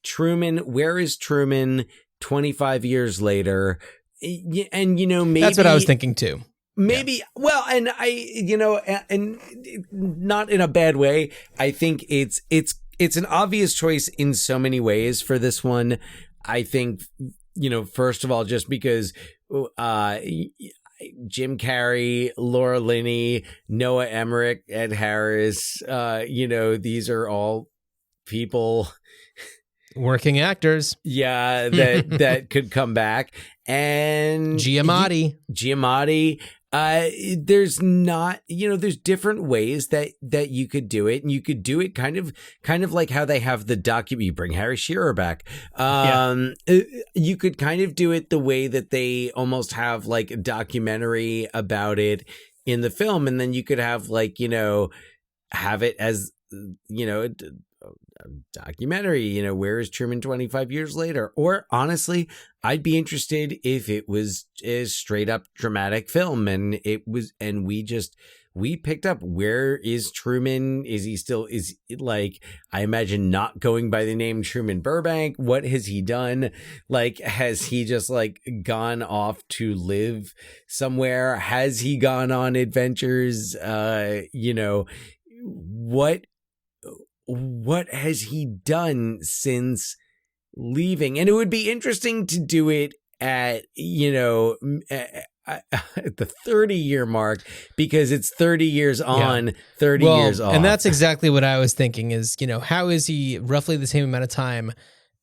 Truman. Where is Truman? 25 years later, and maybe that's what I was thinking too. Maybe, well, and and not in a bad way. I think it's an obvious choice in so many ways for this one. I think, first of all, just because Jim Carrey, Laura Linney, Noah Emmerich, Ed Harris, these are all people. Working actors. Yeah, that could come back. And Giamatti. There's not, there's different ways that you could do it, and you could do it kind of like how they have the documentary. You bring Harry Shearer back. You could kind of do it the way that they almost have like a documentary about it in the film, and then you could have like have it as a documentary, where is Truman 25 years later? Or honestly, I'd be interested if it was a straight up dramatic film and we picked up, where is Truman? Is he still, I imagine not going by the name Truman Burbank? What has he done? Like, has he just gone off to live somewhere? Has he gone on adventures? What has he done since leaving? And it would be interesting to do it at the 30-year mark, because it's 30 years on, 30 years off. And that's exactly what I was thinking is, how is he roughly the same amount of time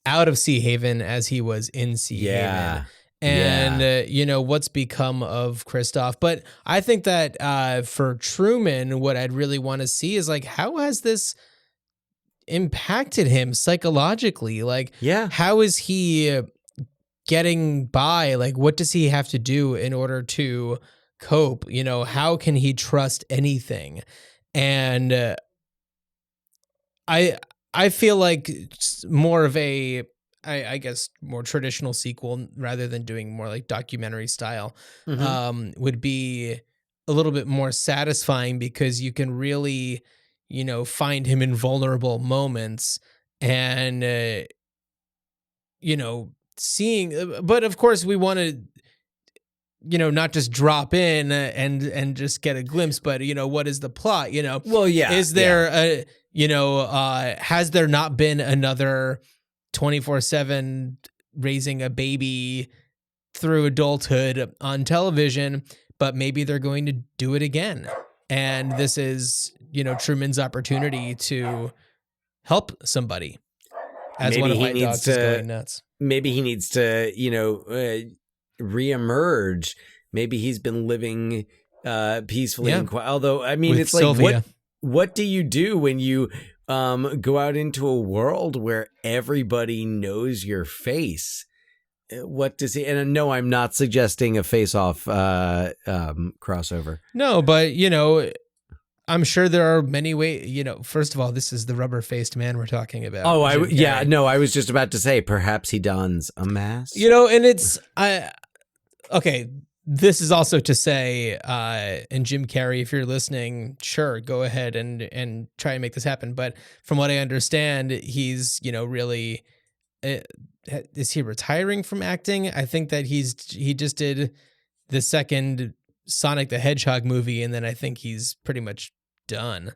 out of Sea Haven as he was in Sea Haven? And, what's become of Christoph. But I think that for Truman, what I'd really want to see is how has this impacted him psychologically? How is he getting by? What does he have to do in order to cope? How can he trust anything? And I feel like it's more of a, I guess, more traditional sequel rather than doing more like documentary style, would be a little bit more satisfying, because you can really find him in vulnerable moments and, seeing, but of course we want to, not just drop in and just get a glimpse, but, what is the plot, Well, yeah. Is there has there not been another 24/7 raising a baby through adulthood on television, but maybe they're going to do it again. And this is, Truman's opportunity to help somebody as Maybe one of he White needs Dogs to- is going nuts. Maybe he needs to, reemerge. Maybe he's been living peacefully and quiet. Although, I mean, With it's like, Sylvia. what do you do when you go out into a world where everybody knows your face? What does he? And no, I'm not suggesting a face-off crossover. No, but I'm sure there are many ways, first of all, this is the rubber-faced man we're talking about. Oh, Jim Carrey. I was just about to say, perhaps he dons a mask. And okay, this is also to say, and Jim Carrey, if you're listening, sure, go ahead and try and make this happen. But from what I understand, he's, really, is he retiring from acting? I think that he just did the second Sonic the Hedgehog movie, and then I think he's pretty much done.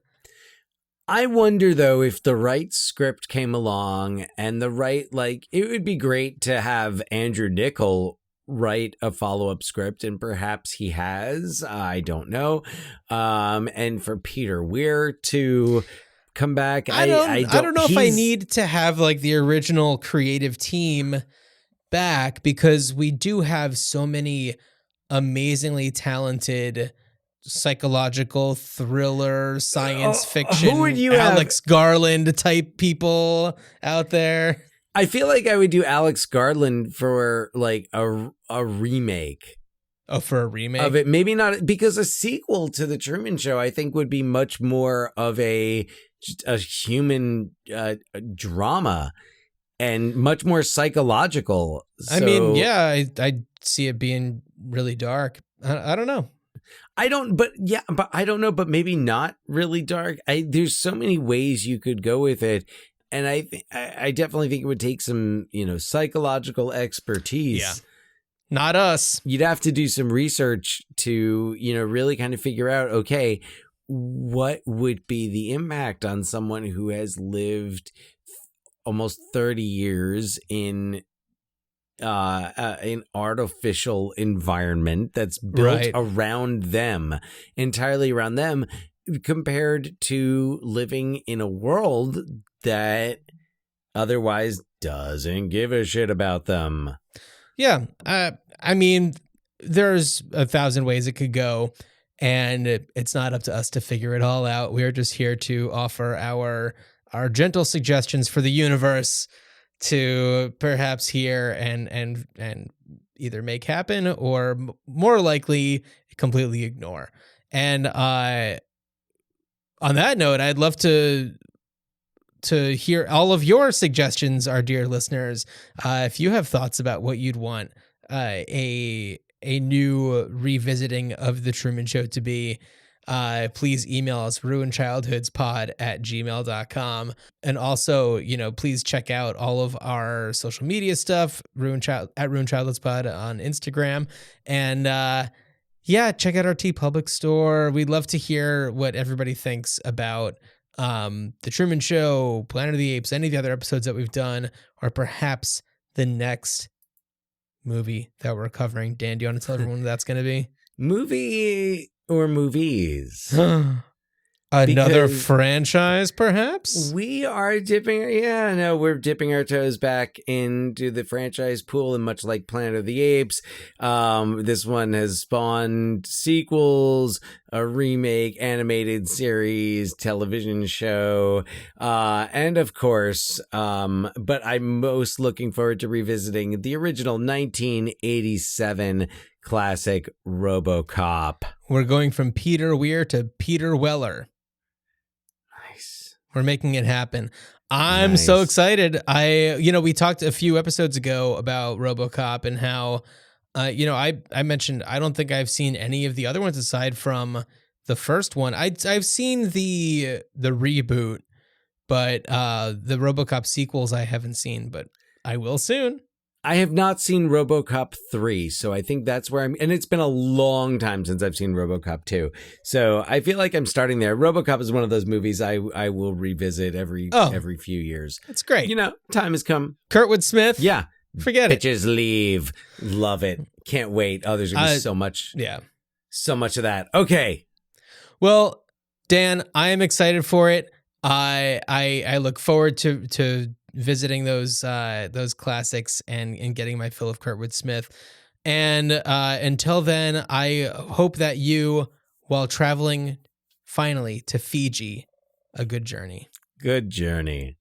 I wonder, though, if the right script came along and the right, it would be great to have Andrew Niccol write a follow-up script, and perhaps he has, I don't know. And for Peter Weir to come back, I don't know if I need to have the original creative team back, because we do have so many amazingly talented psychological thriller, science fiction, who would you Alex Garland type people out there. I feel like I would do Alex Garland for a remake. Oh, for a remake of it? Maybe not, because a sequel to the Truman Show, I think, would be much more of a human drama and much more psychological. I mean, yeah, I see it being really dark. I don't know. I don't know, but maybe not really dark. There's so many ways you could go with it. And I definitely think it would take some, psychological expertise. Yeah. Not us. You'd have to do some research to, really kind of figure out, okay, what would be the impact on someone who has lived almost 30 years in an artificial environment that's built around them, entirely around them, compared to living in a world that otherwise doesn't give a shit about them. Yeah. I mean, there's 1,000 ways it could go, and it's not up to us to figure it all out. We're just here to offer our gentle suggestions for the universe to perhaps hear and either make happen or more likely completely ignore. And on that note, I'd love to hear all of your suggestions, our dear listeners. If you have thoughts about what you'd want a new revisiting of the Truman Show to be, please email us ruinchildhoodspod@gmail.com. And also, please check out all of our social media stuff, at ruinchildhoodspod on Instagram. And check out our TeePublic store. We'd love to hear what everybody thinks about the Truman Show, Planet of the Apes, any of the other episodes that we've done, or perhaps the next movie that we're covering. Dan, do you want to tell everyone what that's going to be? Movie or movies? Another franchise, perhaps? We are we're dipping our toes back into the franchise pool, and much like Planet of the Apes, this one has spawned sequels, a remake, animated series, television show, and of course, but I'm most looking forward to revisiting the original 1987 classic RoboCop. We're going from Peter Weir to Peter Weller. We're making it happen. I'm so excited. We talked a few episodes ago about RoboCop and how, I mentioned I don't think I've seen any of the other ones aside from the first one. I've seen the reboot, but the RoboCop sequels I haven't seen, but I will soon. I have not seen RoboCop 3, so I think that's where and it's been a long time since I've seen RoboCop 2. So I feel like I'm starting there. RoboCop is one of those movies I will revisit every few years. It's great. Time has come. Kurtwood Smith. Yeah. Forget it. Bitches leave. Love it. Can't wait. Oh, there's going to be so much. Yeah. So much of that. Okay. Well, Dan, I am excited for it. I look forward to visiting those classics and getting my fill of Kurtwood Smith. And until then, I hope that you, while traveling finally to Fiji, a good journey. Good journey.